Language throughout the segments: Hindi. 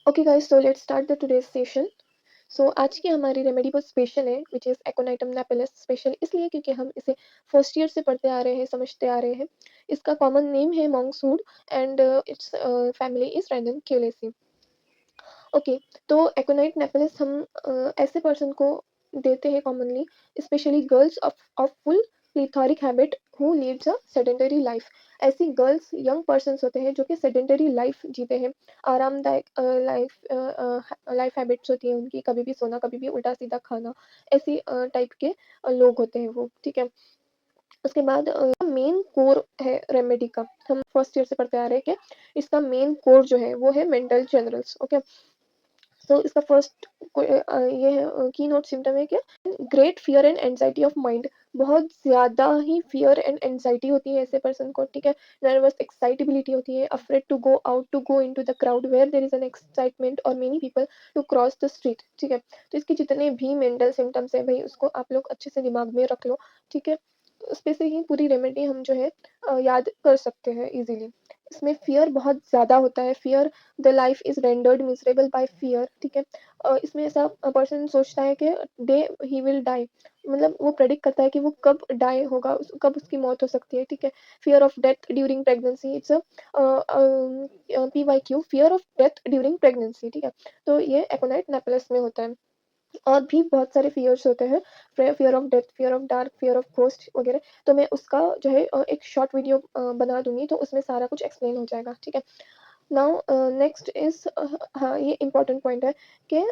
Okay guys, so let's start the today's session. So आज की हमारी रेमेडी बहुत स्पेशल है, which is aconitum napellus. Special इसलिए क्योंकि हम इसे फर्स्ट ईयर से पढ़ते आ रहे हैं, समझते आ रहे हैं। इसका कॉमन नेम है monkshood and its family is ranunculaceae. Okay, तो एकोनाइट नेपेलस हम ऐसे पर्सन को देते हैं commonly, specially girls of full plethoric habit who leads a sedentary life. ऐसी गर्ल्स यंग पर्सन्स होते हैं जो कि सेडेंटरी लाइफ जीते हैं, आरामदायक लाइफ हैबिट्स होती है उनकी, कभी भी सोना, कभी भी उल्टा सीधा खाना, ऐसी टाइप के लोग होते हैं वो, ठीक है। उसके बाद मेन कोर है रेमेडी का, हम फर्स्ट ईयर से पढ़ते आ रहे हैं कि इसका मेन कोर जो है वो है मेंटल जनरल्स। ओके, तो इसका फर्स्ट ये की नोट सिम्टम है क्या, great fear and anxiety of mind. बहुत ज़्यादा ही फियर एंड एंजाइटी होती है ऐसे पर्सन को, ठीक है। नर्वस एक्साइटेबिलिटी होती है, afraid to go out, to go into the crowd where there is an excitement और many people, to cross the street, ठीक है। तो इसके जितने भी मेंटल सिम्टम्स है भाई, उसको आप लोग अच्छे से दिमाग में रख लो, ठीक है। उस पे से ही पूरी रेमेडी हम जो है याद कर सकते हैं इजीली। इसमें फियर बहुत ज़्यादा होता है, fear, the life is rendered miserable bye fear, ठीक है। इसमें ऐसा पर्सन सोचता है कि डे ही विल डाई, मतलब वो प्रेडिक्ट करता है कि वो कब डाई होगा, कब उसकी मौत हो सकती है, ठीक है। Fear of death during pregnancy, it's PYQ, fear of death during pregnancy, ठीक है। तो ये एकोनाइट नेपेलस में होता है। और भी बहुत सारे फियर्स होते हैं, fear of death, fear of dark, fear of ghost वगैरह। तो मैं उसका जो है एक शॉर्ट वीडियो बना दूंगी, तो उसमें सारा कुछ एक्सप्लेन हो जाएगा, ठीक है। नाउ नेक्स्ट इज, हाँ ये इम्पोर्टेंट पॉइंट है कि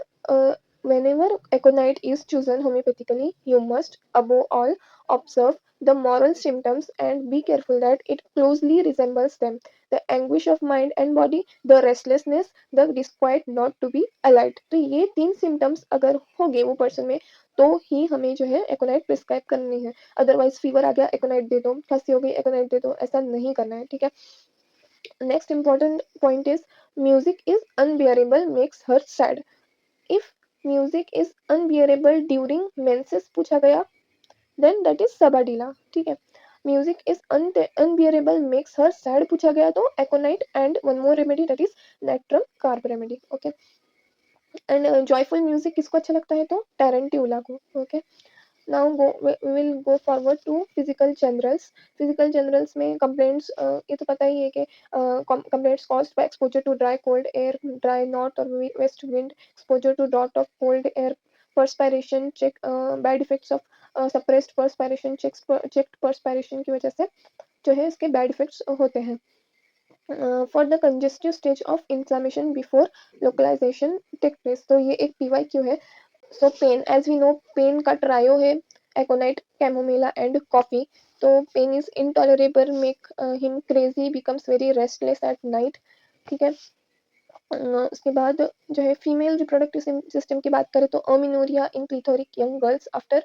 whenever aconite is chosen homeopathically, you must above all observe the moral symptoms and be careful that it closely resembles them: the anguish of mind and body, the restlessness, the disquiet not to be allied। तो ये 3 सिम्टम्स अगर हो गए वो पर्सन में, तो ही हमें जो है एकोनाइट प्रिस्क्राइब करनी है। अदरवाइज फीवर आ गया एकोनाइट दे दो, खांसी हो गई एकोनाइट दे दो, ऐसा नहीं करना है, ठीक है। Next important point is music is unbearable makes her sad. If music is unbearable during menses पूछा गया, then that is sabadila, ठीक है। Music is unbearable makes her sad पूछा गया तो aconite, and one more remedy, that is natrum carb remedy, okay। And joyful music किसको अच्छा लगता है तो tarantula को, okay। Now we will go forward to physical generals। physical generals में complaints, ये तो पता ही है कि complaints caused by exposure to dry cold air, dry north or west wind, exposure to drought of cold air, perspiration check, bad effects of suppressed perspiration, checked perspiration की वजह से जो है इसके bad effects होते हैं। For the congestive stage of inflammation before localization take place, तो ये एक PYQ है। So pain, as we know, pain का ट्रायो है aconite, chamomilla and coffee। तो pain is intolerable, make him crazy, becomes very restless at night, ठीक है। उसके बाद जो है फीमेल रिप्रोडक्टिव सिस्टम की बात करें तो अमिनोरिया इन प्लीथोरिक यंग गर्ल्स आफ्टर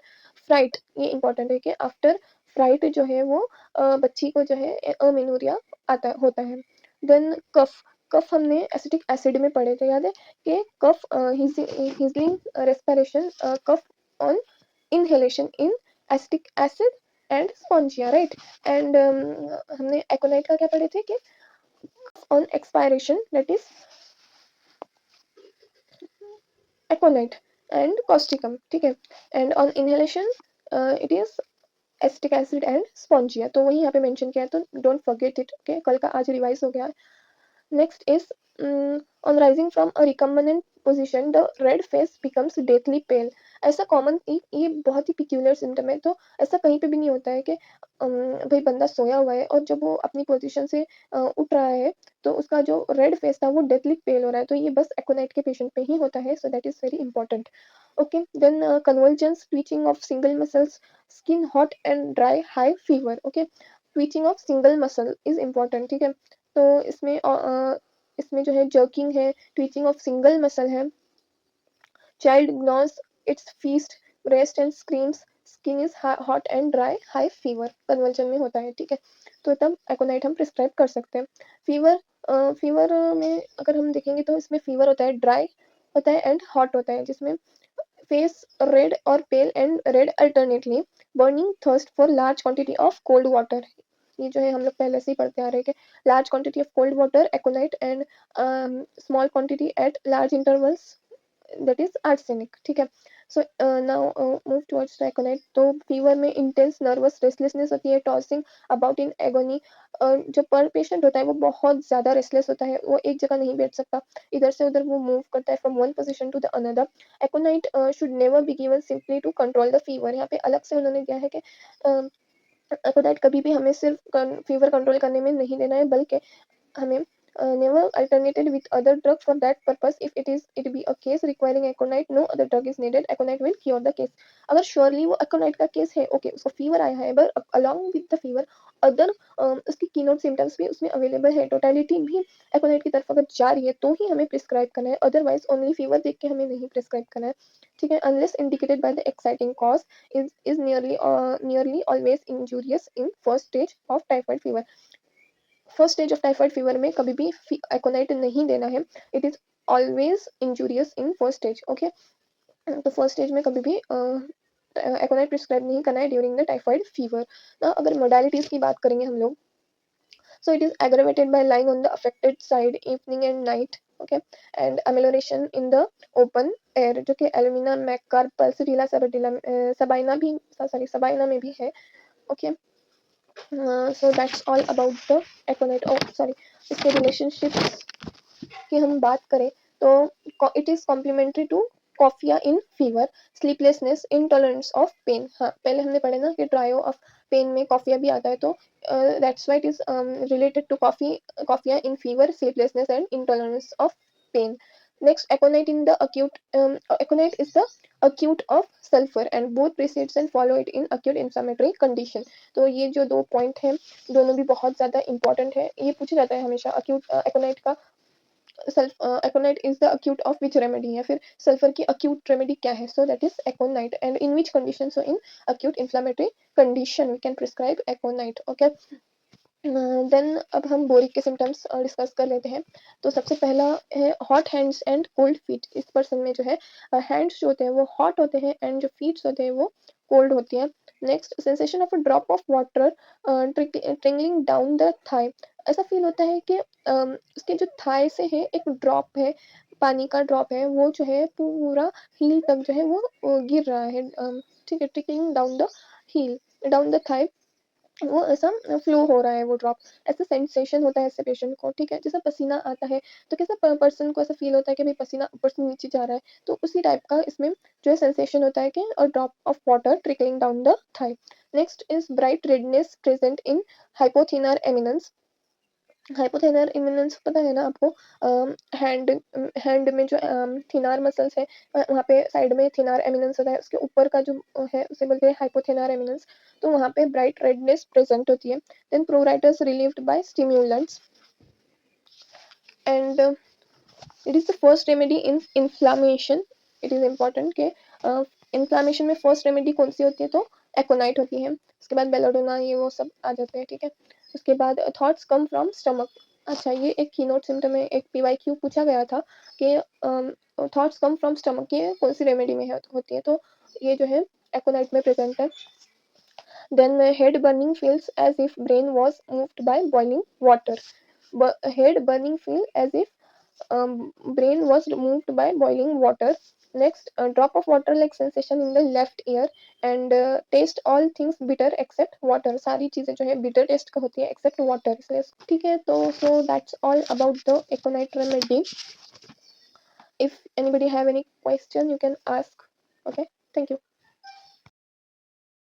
फ्राइट, ये इंपॉर्टेंट है कि आफ्टर फ्राइट जो है वो बच्ची को जो है अमिनोरिया आता होता है। देन कफ, कफ हमने एसिटिक एसिड में पढ़े थे, याद है कि cough hissing respiration, cough on inhalation in acetic acid and spongia, right. And हमने एकोनाइट का क्या पढ़े थे कि on expiration, that is aconite and causticum, ठीक है। And on inhalation it is acetic acid and spongia, तो वही यहाँ पे मेंशन किया है, तो डोंट फॉरगेट इट, ओके। कल का आज रिवाइज हो गया। Next is, on rising from a recumbent position, the red face becomes deathly pale। ऐसा कॉमन, ये बहुत ही पिक्यूलर सिम्टम है। तो ऐसा कहीं पे भी नहीं होता है कि भाई बंदा सोया हुआ है और जब वो अपनी पोजीशन से उठ रहा है तो उसका जो रेड फेस था वो डेथली पेल हो रहा है, तो ये बस एकोनाइट के पेशेंट पे ही होता है। So that is very important, okay. Then convergence, twitching of single muscles, skin hot and dry, high fever, okay. Twitching of single muscle is important, ठीक है। तो इसमें जो है जर्किंग है, ट्विचिंग ऑफ सिंगल मसल है, child gnaws its fist, rest and screams, skin is hot and dry, high fever, conversion में होता है, ठीक है। तो तब एकोनाइट हम प्रिस्क्राइब कर सकते हैं। फीवर, फीवर में अगर हम देखेंगे तो इसमें फीवर होता है, ड्राई होता है एंड हॉट होता है, जिसमें फेस रेड और pale and red alternately, burning thirst for large quantity of cold water, ये जो है हम लोग पहले से ही पढ़ते आ रहे हैं कि large quantity of cold water aconite and small quantity at large intervals that is arsenic, ठीक है। So now move towards the aconite. तो फीवर में इंटेंस नर्वस रेस्टलेसनेस होती है, टॉसिंग अबाउट इन एगोनी। जो पर पेशेंट होता है वो बहुत ज़्यादा रेस्टलेस होता है, वो एक जगह नहीं बैठ सकता, इधर से उधर वो मूव करता है from one position to the another. Aconite should never be given simply to control the fever. यहाँ पे अलग से उन्होंने दिया है कि एकोनाइट कभी भी हमें सिर्फ फीवर कंट्रोल करने में नहीं देना है, बल्कि हमें never alternated with other drug for that purpose. If it be a case requiring aconite, no other drug is needed. Aconite will cure the case. अगर surely वो aconite का केस है, ओके, उसको फीवर आया है, but along with the fever other उसकी कीनोट सिम्टम्स भी उसमें अवेलेबल है, टोटलिटी भी एकोनाइट की तरफ अगर जा रही है तो ही हमें प्रिस्क्राइब करना है, अदरवाइज ओनली फीवर देख के हमें नहीं प्रिस्क्राइब करना है, ठीक है। Unless indicated by the exciting cause is nearly always injurious in first stage of typhoid fever. First stage of typhoid fever में कभी भी एकोनाइट नहीं देना है, it is always injurious in first stage, okay. तो फर्स्ट स्टेज में कभी भी एकोनाइट प्रिस्क्राइब नहीं करना है ड्यूरिंग द टाइफाइड फीवर। ना अगर मोडालिटीज की बात करेंगे हम लोग, so it is aggravated by lying on the affected side evening and night, okay, and amelioration in the open air, जो कि एल्यूमिना मैककार पल्सिटिला सबाइना भी, सॉरी सबाइना में भी है, okay. So that's all about the aconite. oh sorry, इसके रिलेशनशिप्स की हम बात करें तो it is complementary to coffea in fever, sleeplessness, intolerance of pain. हाँ, पहले हमने पढ़े ना कि ट्रायो ऑफ पेन में कॉफिया भी आता है, तो that's why it is related to coffea in fever, sleeplessness and intolerance of pen. Next, aconite in the acute. Aconite is the acute of sulfur and both precedes and follow it in acute inflammatory condition. तो ये जो दो पॉइंट हैं दोनों भी बहुत ज़्यादा इंपॉर्टेंट है, ये पूछा जाता है हमेशा अक्यूट एकोनाइट का। Aconite is the acute of which remedy, या फिर सल्फर की अक्यूट रेमेडी क्या है, so that is aconite and in which condition, so in acute inflammatory condition we can prescribe aconite, okay. Then अब हम बोरिक के सिम्टम्स डिस्कस कर लेते हैं। तो सबसे पहला है hot hands and cold feet. इस पर्सन में जो है हैंड्स जो होते हैं वो हॉट होते हैं एंड जो फीट्स होते हैं वो कोल्ड होती हैं। Next, sensation of a drop of water trickling down the thigh. ऐसा फील होता है कि उसके जो थाई से है एक ड्रॉप है, पानी का ड्रॉप है, वो जो है पूरा हील तक जो है वो गिर रहा है, ठीक है, trickling down the heel, down the thigh, वो ऐसा फ्लो हो रहा है वो ड्रॉप, ऐसा सेंसेशन होता है ऐसे पेशेंट को, ठीक है। जैसा पसीना आता है तो कैसा पर्सन को ऐसा फील होता है कि भाई पसीना ऊपर से नीचे जा रहा है, तो उसी टाइप का इसमें जो है सेंसेशन होता है कि a drop of water trickling down the thigh. Next is bright redness present in hypothenar eminence. Hypothenar eminence पता है ना आपको, हैंड हैंड में जो थिनार मसल्स है, वहाँ पे साइड में थिनार एमिनेंस होता है, उसके ऊपर का जो है उसे बोलते हैं हाइपोथिनर एमिनेंस। तो वहाँ पे ब्राइट रेडनेस प्रेजेंट होती है। Then pruritus relieved by stimulants and it is the first remedy in inflammation. It is important कि इन्फ्लामेशन में फर्स्ट रेमेडी कौन सी होती है, तो एकोनाइट होती है। उसके बाद बेलोडोना ये वो सब आ जाते हैं, ठीक है। उसके बाद थॉट्स कम फ्रॉम स्टमक। अच्छा, ये एक कीनोट सिम्टम है, एक पीवाईक्यू पूछा गया था कि थॉट्स कम फ्रॉम स्टमक ये कौन सी रेमेडी में होती है, तो ये जो है एकोनाइट में प्रेजेंट है। Then head burning feels as if brain was moved by boiling water. Head burning feel as if brain was removed by boiling water. Next, a drop of water like sensation in the left ear and taste all things bitter except water. सारी चीजें जो है bitter taste का होती है except water, इसलिए ठीक है। तो so that's all about the aconite remedy. If anybody have any question you can ask, okay, thank you.